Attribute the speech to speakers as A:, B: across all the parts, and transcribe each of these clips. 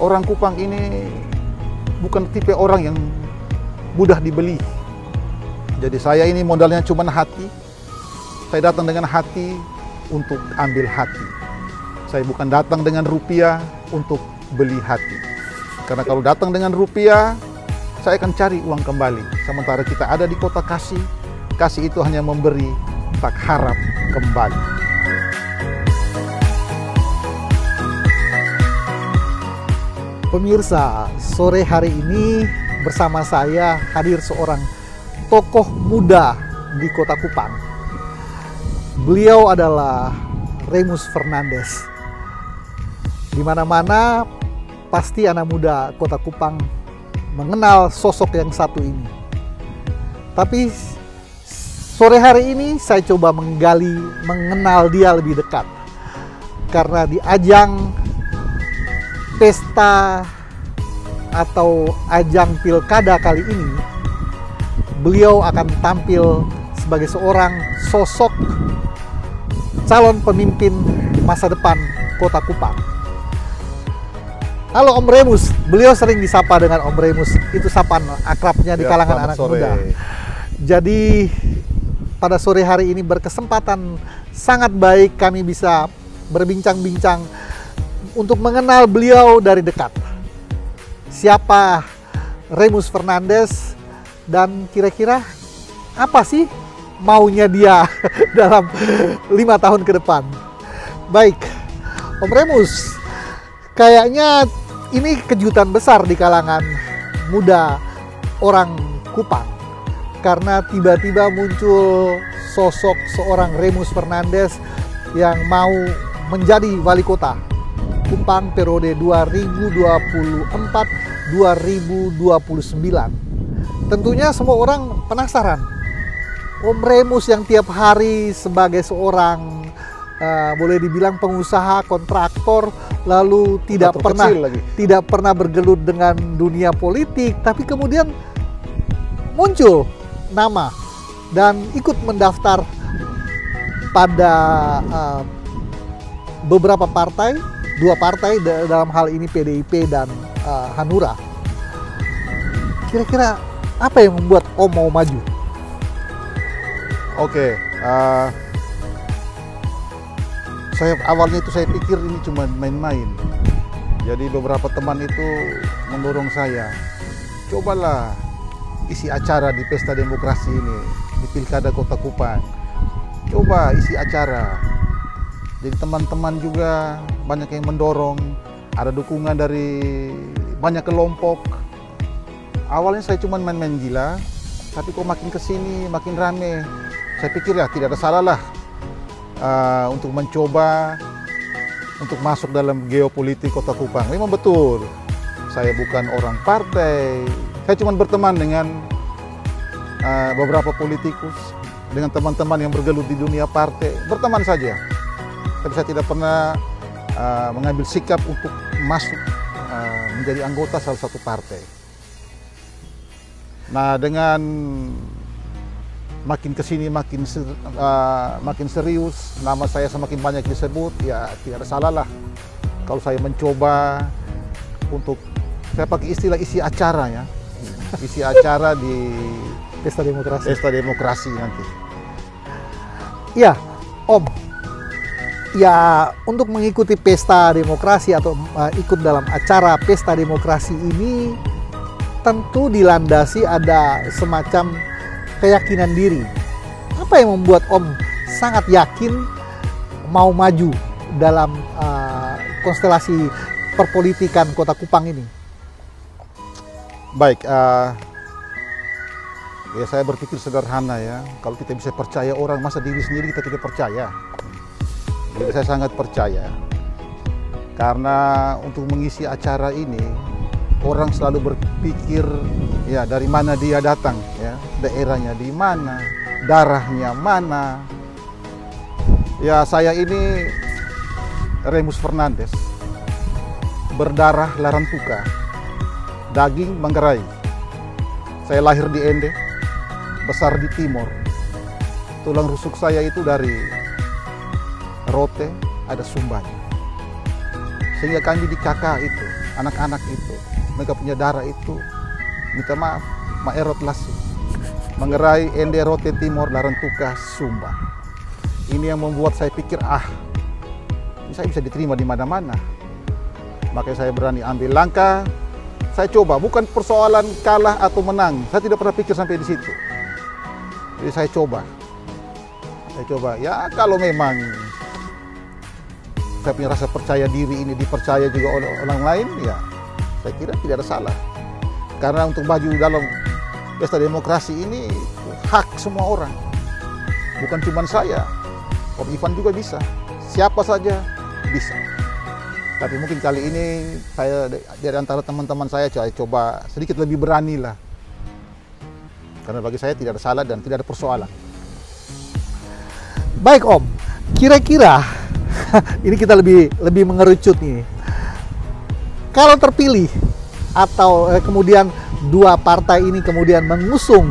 A: orang Kupang ini bukan tipe orang yang mudah dibeli. Jadi saya ini modalnya cuma hati. Saya datang dengan hati untuk ambil hati. Saya bukan datang dengan rupiah untuk beli hati. Karena kalau datang dengan rupiah, saya akan cari uang kembali. Sementara kita ada di kota kasih, kasih itu hanya memberi, tak harap kembali.
B: Pemirsa, sore hari ini bersama saya hadir seorang tokoh muda di Kota Kupang. Beliau adalah Remus Fernandes. Di mana-mana pasti anak muda Kota Kupang mengenal sosok yang satu ini. Tapi sore hari ini saya coba mengenal dia lebih dekat. Karena di ajang pesta atau ajang pilkada kali ini, beliau akan tampil sebagai seorang sosok calon pemimpin masa depan Kota Kupang. Halo Om Remus, beliau sering disapa dengan Om Remus, itu sapaan akrabnya di kalangan anak muda. Jadi pada sore hari ini berkesempatan sangat baik kami bisa berbincang-bincang untuk mengenal beliau dari dekat. Siapa Remus Fernandes dan kira-kira apa sih maunya dia dalam 5 tahun ke depan. Baik, Om Remus, kayaknya ini kejutan besar di kalangan muda orang Kupang. Karena tiba-tiba muncul sosok seorang Remus Fernandes yang mau menjadi wali kota Kupang periode 2024-2029. Tentunya semua orang penasaran. Om Remus yang tiap hari sebagai seorang boleh dibilang pengusaha kontraktor, lalu tidak pernah bergelut dengan dunia politik, tapi kemudian muncul nama dan ikut mendaftar pada beberapa partai, 2 partai dalam hal ini PDIP dan Hanura. Kira-kira apa yang membuat Om mau maju?
A: Oke, awalnya itu saya pikir ini cuma main-main. Jadi beberapa teman itu mendorong saya, cobalah isi acara di pesta demokrasi ini, di pilkada Kota Kupang. Coba isi acara. Jadi teman-teman juga banyak yang mendorong, ada dukungan dari banyak kelompok. Awalnya saya cuma main-main gila, tapi kok makin kesini makin rame. Saya pikir ya tidak ada salah lah untuk mencoba untuk masuk dalam geopolitik Kota Kupang. Memang betul, saya bukan orang partai, saya cuma berteman dengan beberapa politikus, dengan teman-teman yang bergelut di dunia partai, berteman saja. Tapi saya tidak pernah mengambil sikap untuk masuk menjadi anggota salah satu partai. Nah, dengan makin kesini makin serius, nama saya semakin banyak disebut, ya tidak ada salah lah kalau saya mencoba untuk, saya pakai istilah isi acara ya, isi acara di
B: Pesta Demokrasi.
A: Pesta Demokrasi nanti.
B: Ya, Om. Ya, untuk mengikuti pesta demokrasi atau ikut dalam acara pesta demokrasi ini tentu dilandasi ada semacam keyakinan diri. Apa yang membuat Om sangat yakin mau maju dalam konstelasi perpolitikan Kota Kupang ini?
A: Baik, ya saya berpikir sederhana ya. Kalau kita bisa percaya orang, masa diri sendiri kita tidak percaya. Jadi saya sangat percaya. Karena untuk mengisi acara ini, orang selalu berpikir ya dari mana dia datang, ya daerahnya di mana, darahnya mana. Ya saya ini Remus Fernandes, berdarah Larantuka, daging Manggarai. Saya lahir di Ende, besar di Timor. Tulang rusuk saya itu dari Rote, ada Sumbanya. Sehingga kami di KK itu anak-anak itu, mereka punya darah itu, minta maaf, Maerot Lasu, mengerai Ende Rote Timor Larantuka Sumba. Ini yang membuat saya pikir, ini saya bisa diterima di mana-mana. Makanya saya berani ambil langkah, saya coba, bukan persoalan kalah atau menang, saya tidak pernah pikir sampai di situ. Jadi saya coba, ya kalau memang saya punya rasa percaya diri ini dipercaya juga oleh orang lain, ya saya kira tidak ada salah. Karena untuk maju dalam pesta demokrasi ini hak semua orang, bukan cuma saya, Om Ivan juga bisa, siapa saja bisa. Tapi mungkin kali ini saya dari antara teman-teman saya coba sedikit lebih berani lah. Karena bagi saya tidak ada salah dan tidak ada persoalan.
B: Baik Om, kira-kira ini kita lebih mengerucut nih. Kalau terpilih atau kemudian dua partai ini kemudian mengusung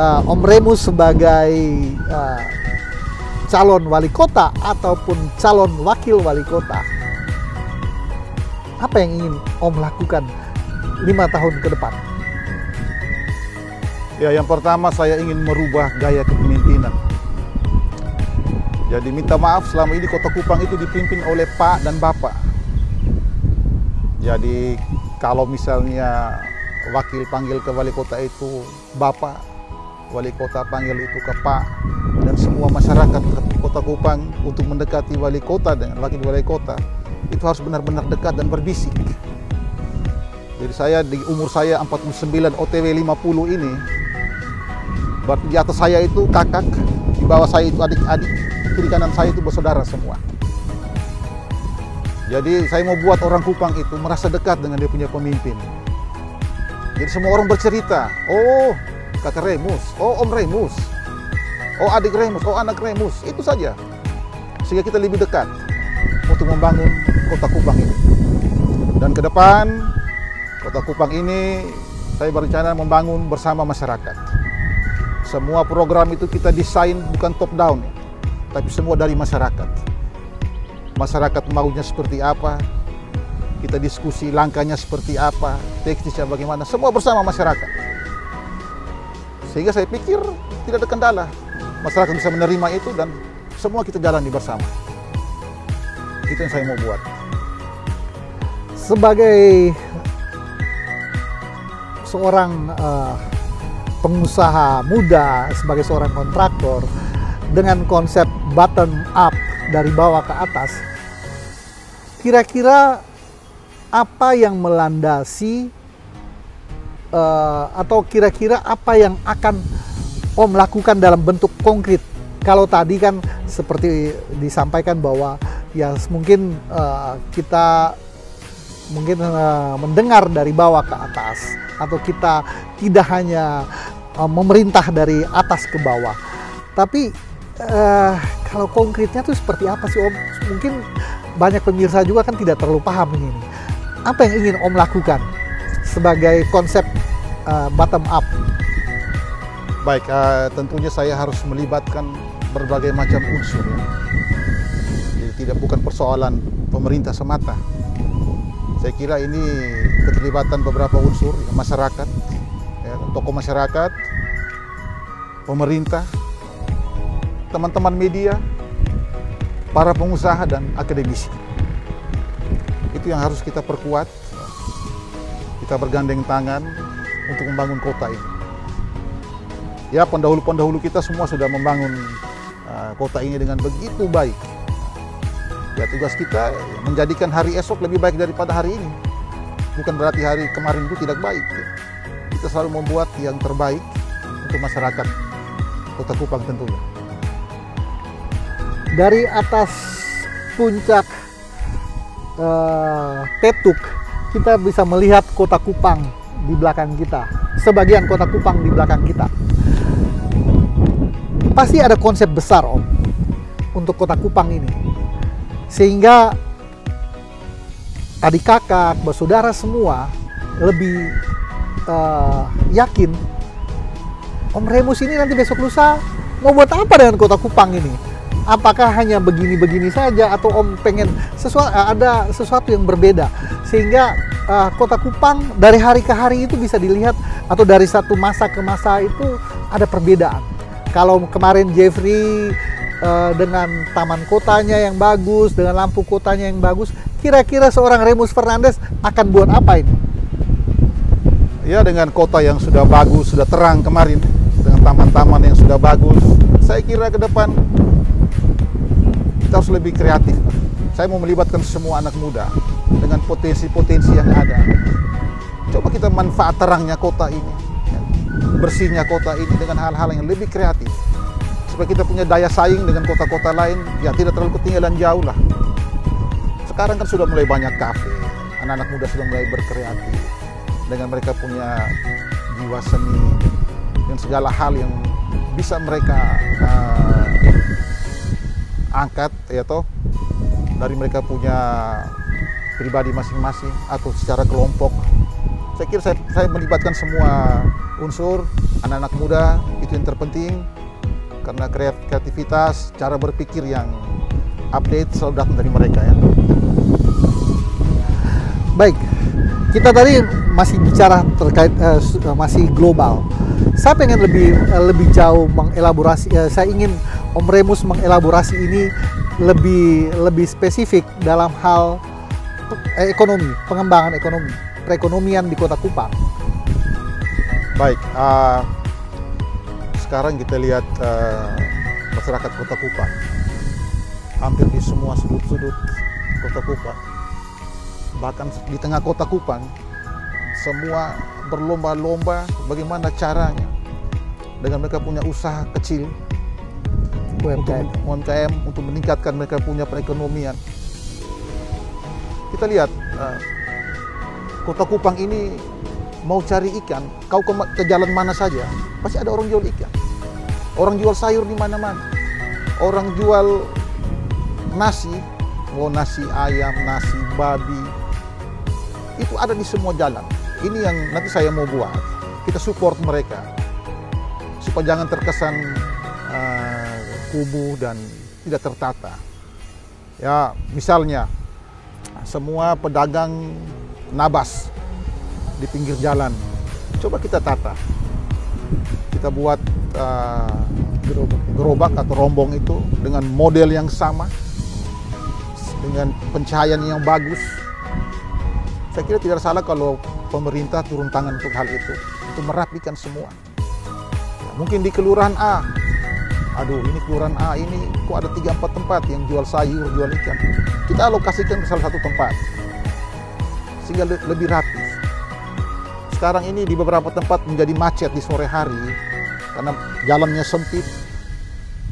B: Om Remus sebagai calon wali kota ataupun calon wakil wali kota, apa yang ingin Om lakukan 5 tahun ke depan?
A: Ya, yang pertama saya ingin merubah gaya kepemimpinan. Jadi minta maaf, selama ini Kota Kupang itu dipimpin oleh Pak dan Bapak. Jadi kalau misalnya wakil panggil ke wali kota itu Bapak, wali kota panggil itu ke Pak, dan semua masyarakat Kota Kupang untuk mendekati wali kota dengan wakil wali kota, itu harus benar-benar dekat dan berbisik. Jadi saya di umur saya 49 OTW 50 ini, berarti di atas saya itu kakak, di bawah saya itu adik-adik, kiri kanan saya itu bersaudara semua. Jadi saya mau buat orang Kupang itu merasa dekat dengan dia punya pemimpin. Jadi semua orang bercerita, oh kakak Remus, oh Om Remus, oh adik Remus, oh anak Remus, itu saja. Sehingga kita lebih dekat untuk membangun Kota Kupang ini. Dan ke depan, Kota Kupang ini saya berencana membangun bersama masyarakat. Semua program itu kita desain bukan top down, tapi semua dari masyarakat. Masyarakat maunya seperti apa, kita diskusi langkahnya seperti apa, teknisnya bagaimana, semua bersama masyarakat. Sehingga saya pikir tidak ada kendala, masyarakat bisa menerima itu dan semua kita jalani bersama. Itu yang saya mau buat.
B: Sebagai seorang pengusaha muda, sebagai seorang kontraktor dengan konsep bottom up, dari bawah ke atas, kira-kira apa yang melandasi atau kira-kira apa yang akan Om lakukan dalam bentuk konkret? Kalau tadi kan seperti disampaikan bahwa ya mungkin kita mendengar dari bawah ke atas, atau kita tidak hanya memerintah dari atas ke bawah, tapi kalau konkretnya itu seperti apa sih Om? Mungkin banyak pemirsa juga kan tidak terlalu paham ini. Apa yang ingin Om lakukan sebagai konsep bottom up?
A: Baik, tentunya saya harus melibatkan berbagai macam unsur. Ya. Jadi bukan persoalan pemerintah semata. Saya kira ini keterlibatan beberapa unsur, ya, masyarakat, ya, tokoh masyarakat, pemerintah, teman-teman media, para pengusaha dan akademisi. Itu yang harus kita perkuat. Kita bergandeng tangan untuk membangun kota ini. Ya, pendahulu-pendahulu kita semua sudah membangun kota ini dengan begitu baik. Ya, tugas kita menjadikan hari esok lebih baik daripada hari ini. Bukan berarti hari kemarin itu tidak baik. Ya. Kita selalu membuat yang terbaik untuk masyarakat Kota Kupang tentunya.
B: Dari atas puncak Petuk, kita bisa melihat Kota Kupang di belakang kita. Sebagian Kota Kupang di belakang kita. Pasti ada konsep besar Om untuk Kota Kupang ini. Sehingga adik kakak, bersaudara semua lebih yakin Om Remus ini nanti besok lusa mau buat apa dengan Kota Kupang ini? Apakah hanya begini-begini saja atau Om pengen ada sesuatu yang berbeda? sehingga Kota Kupang dari hari ke hari itu bisa dilihat, atau dari satu masa ke masa itu ada perbedaan. Kalau kemarin Jeffrey dengan taman kotanya yang bagus, dengan lampu kotanya yang bagus, kira-kira seorang Remus Fernandes akan buat apa ini?
A: Ya, dengan kota yang sudah bagus, sudah terang kemarin, dengan taman-taman yang sudah bagus, saya kira ke depan kita harus lebih kreatif. Saya mau melibatkan semua anak muda dengan potensi-potensi yang ada. Coba kita manfaat terangnya kota ini, bersihnya kota ini dengan hal-hal yang lebih kreatif, supaya kita punya daya saing dengan kota-kota lain, ya tidak terlalu ketinggalan jauh lah. Sekarang kan sudah mulai banyak kafe, anak-anak muda sudah mulai berkreatif, dengan mereka punya jiwa seni dan segala hal yang bisa mereka angkat, ya toh, dari mereka punya pribadi masing-masing atau secara kelompok. Saya kira saya melibatkan semua unsur, anak-anak muda itu yang terpenting, karena kreativitas, cara berpikir yang update selalu datang dari mereka, ya.
B: Baik, kita tadi masih bicara terkait masih global. Saya pengen lebih jauh mengelaborasi. Saya ingin Om Remus mengelaborasi ini lebih spesifik dalam hal ekonomi, pengembangan ekonomi, perekonomian di Kota Kupang.
A: Baik, sekarang kita lihat masyarakat Kota Kupang, hampir di semua sudut-sudut Kota Kupang, bahkan di tengah Kota Kupang, semua berlomba-lomba bagaimana caranya dengan mereka punya usaha kecil, UMKM, untuk meningkatkan mereka punya perekonomian. Kita lihat Kota Kupang ini mau cari ikan, kau ke jalan mana saja pasti ada orang jual ikan, orang jual sayur di mana-mana, orang jual nasi, nasi ayam, nasi babi, itu ada di semua jalan. Ini yang nanti saya mau buat, kita support mereka supaya jangan terkesan kumuh dan tidak tertata. Ya, misalnya semua pedagang nabas di pinggir jalan, coba kita tata, kita buat gerobak atau rombong itu dengan model yang sama, dengan pencahayaan yang bagus. Saya kira tidak salah kalau pemerintah turun tangan untuk hal itu, untuk merapikan semua. Ya, mungkin di kelurahan A, aduh ini kelurahan A ini kok ada 3-4 tempat yang jual sayur, jual ikan. Kita alokasikan ke salah satu tempat, sehingga lebih rapi. Sekarang ini di beberapa tempat menjadi macet di sore hari, karena jalannya sempit,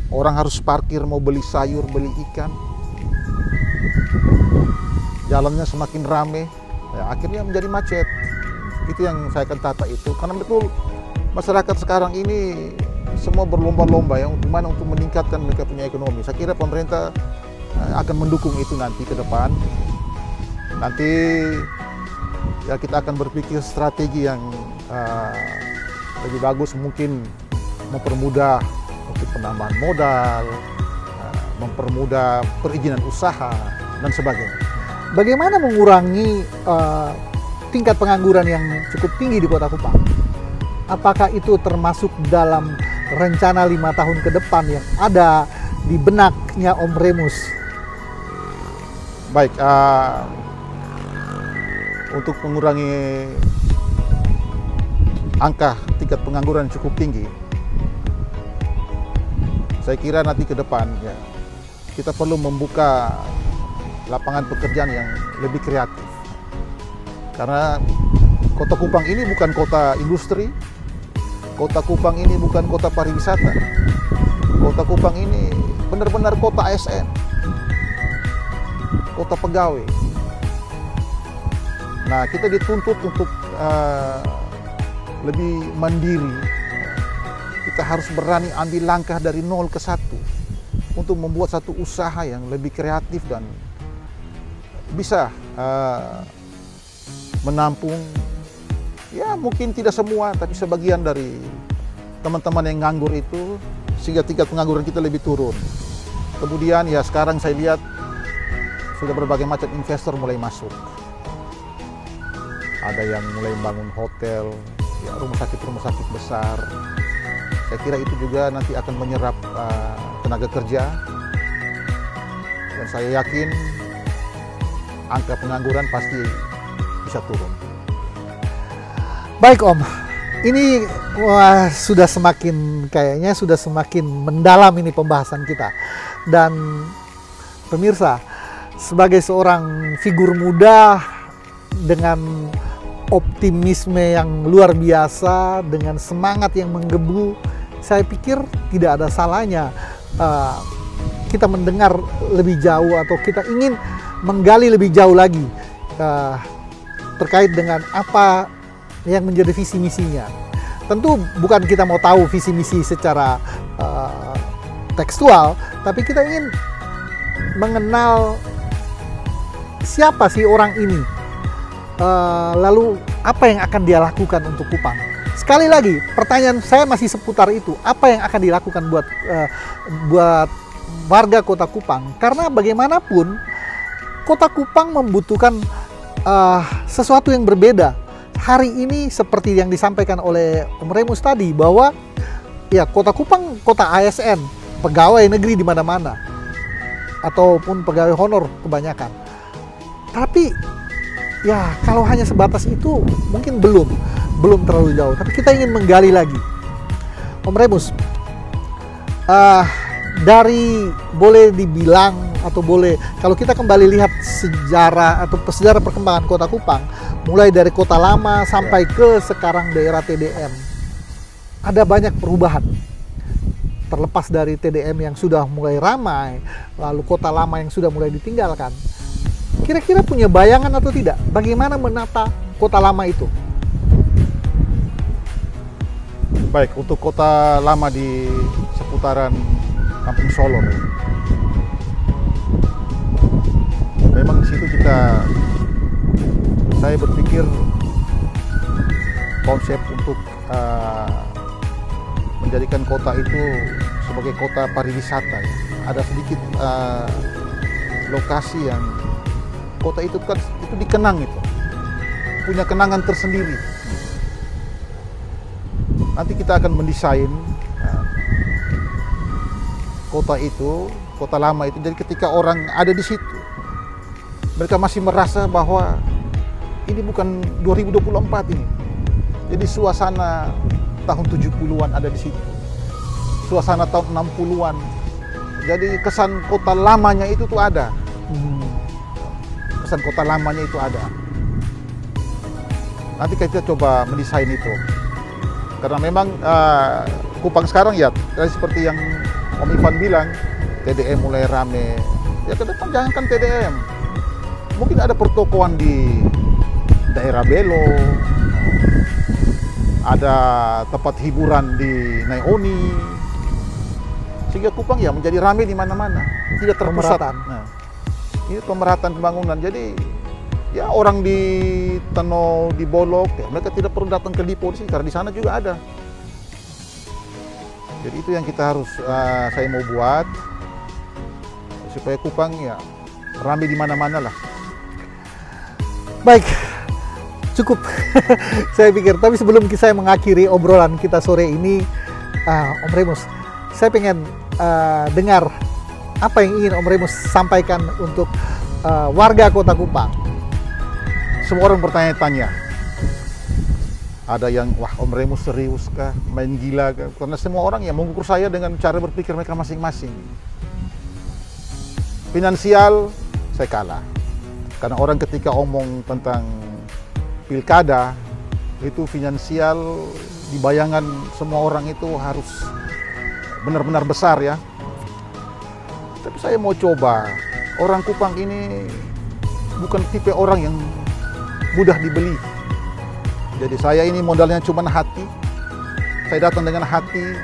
A: orang harus parkir mau beli sayur, beli ikan. Jalannya semakin ramai, ya, akhirnya menjadi macet. Itu yang saya akan tata itu, karena betul masyarakat sekarang ini semua berlomba-lomba ya untuk meningkatkan mereka punya ekonomi. Saya kira pemerintah akan mendukung itu nanti ke depan. Nanti ya kita akan berpikir strategi yang lebih bagus, mungkin mempermudah untuk penambahan modal, mempermudah perizinan usaha dan sebagainya.
B: Bagaimana mengurangi tingkat pengangguran yang cukup tinggi di Kota Kupang? Apakah itu termasuk dalam rencana 5 tahun ke depan yang ada di benaknya Om Remus?
A: Baik, untuk mengurangi angka tingkat pengangguran cukup tinggi, saya kira nanti ke depan ya kita perlu membuka lapangan pekerjaan yang lebih kreatif. Karena Kota Kupang ini bukan kota industri, Kota Kupang ini bukan kota pariwisata, Kota Kupang ini benar-benar kota ASN, kota pegawai. Nah, kita dituntut untuk lebih mandiri. Kita harus berani ambil langkah dari 0 ke 1 untuk membuat satu usaha yang lebih kreatif dan bisa menampung, ya mungkin tidak semua, tapi sebagian dari teman-teman yang nganggur itu, sehingga tingkat pengangguran kita lebih turun. Kemudian ya sekarang saya lihat sudah berbagai macam investor mulai masuk. ada yang mulai bangun hotel, ya, rumah sakit besar. Saya kira itu juga nanti akan menyerap tenaga kerja, dan saya yakin angka pengangguran pasti bisa turun.
B: Baik Om, ini sudah semakin mendalam ini pembahasan kita. Dan pemirsa, sebagai seorang figur muda dengan optimisme yang luar biasa, dengan semangat yang menggebu, saya pikir tidak ada salahnya kita mendengar lebih jauh atau kita ingin menggali lebih jauh lagi terkait dengan apa yang menjadi visi misinya. Tentu bukan kita mau tahu visi misi secara tekstual, tapi kita ingin mengenal siapa sih orang ini, lalu apa yang akan dia lakukan untuk Kupang. Sekali lagi, pertanyaan saya masih seputar itu. Apa yang akan dilakukan buat warga Kota Kupang? Karena bagaimanapun Kota Kupang membutuhkan sesuatu yang berbeda. Hari ini seperti yang disampaikan oleh Om Remus tadi, bahwa ya Kota Kupang kota ASN, pegawai negeri di mana-mana, ataupun pegawai honor kebanyakan. Tapi ya kalau hanya sebatas itu mungkin belum terlalu jauh. Tapi kita ingin menggali lagi. Om Remus, dari boleh dibilang atau boleh kalau kita kembali lihat sejarah perkembangan Kota Kupang, mulai dari kota lama sampai ke sekarang daerah TDM, ada banyak perubahan. Terlepas dari TDM yang sudah mulai ramai, lalu kota lama yang sudah mulai ditinggalkan, kira-kira punya bayangan atau tidak bagaimana menata kota lama itu?
A: Baik, untuk kota lama di seputaran Kampung Solor, memang di situ saya berpikir konsep untuk menjadikan kota itu sebagai kota pariwisata. Ya. Ada sedikit lokasi yang kota itu kan itu dikenang, itu punya kenangan tersendiri. Nanti kita akan mendesain kota itu, kota lama itu. Jadi ketika orang ada di situ, mereka masih merasa bahwa ini bukan 2024 ini. Jadi suasana tahun 70-an ada di situ. Suasana tahun 60-an. Jadi kesan kota lamanya itu tuh ada. Kesan kota lamanya itu ada. Nanti kita coba mendesain itu. Karena memang Kupang sekarang ya seperti yang Om Ivan bilang, TDM mulai rame. Ya ke depan jangankan TDM. Mungkin ada pertokoan di daerah Belo, ada tempat hiburan di Naioni, sehingga Kupang ya menjadi ramai di mana-mana, tidak terpusat. Nah, ini pemerataan pembangunan. Jadi ya orang di Teno, di Bolok, ya, mereka tidak perlu datang ke Lipo di sini karena di sana juga ada. Jadi itu yang kita harus saya mau buat supaya Kupang ya ramai di mana-mana lah.
B: Baik, cukup saya pikir. Tapi sebelum saya mengakhiri obrolan kita sore ini, Om Remus, saya pengen dengar apa yang ingin Om Remus sampaikan untuk warga Kota Kupang.
A: Semua orang bertanya-tanya. Ada yang, wah Om Remus serius kah? Main gila kah? Karena semua orang ya mengukur saya dengan cara berpikir mereka masing-masing. Finansial, saya kalah. Karena orang ketika omong tentang pilkada, itu finansial di bayangan semua orang itu harus benar-benar besar ya. Tapi saya mau coba, orang Kupang ini bukan tipe orang yang mudah dibeli. Jadi saya ini modalnya cuma hati. Saya datang dengan hati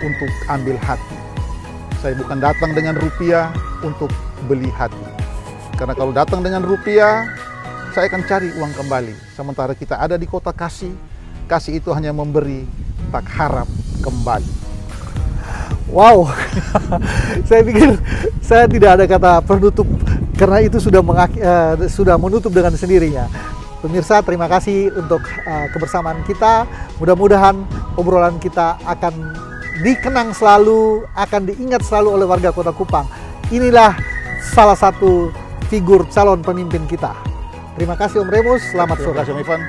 A: untuk ambil hati. Saya bukan datang dengan rupiah untuk beli hati. Karena kalau datang dengan rupiah, saya akan cari uang kembali. Sementara kita ada di kota kasih, kasih itu hanya memberi, tak harap kembali.
B: Wow, saya pikir saya tidak ada kata penutup karena itu sudah menutup dengan sendirinya. Pemirsa, terima kasih untuk kebersamaan kita. Mudah-mudahan obrolan kita akan dikenang selalu, akan diingat selalu oleh warga Kota Kupang. Inilah salah satu figur calon pemimpin kita. Terima kasih Om Remus, selamat sore.
A: Terima kasih Om Ivan.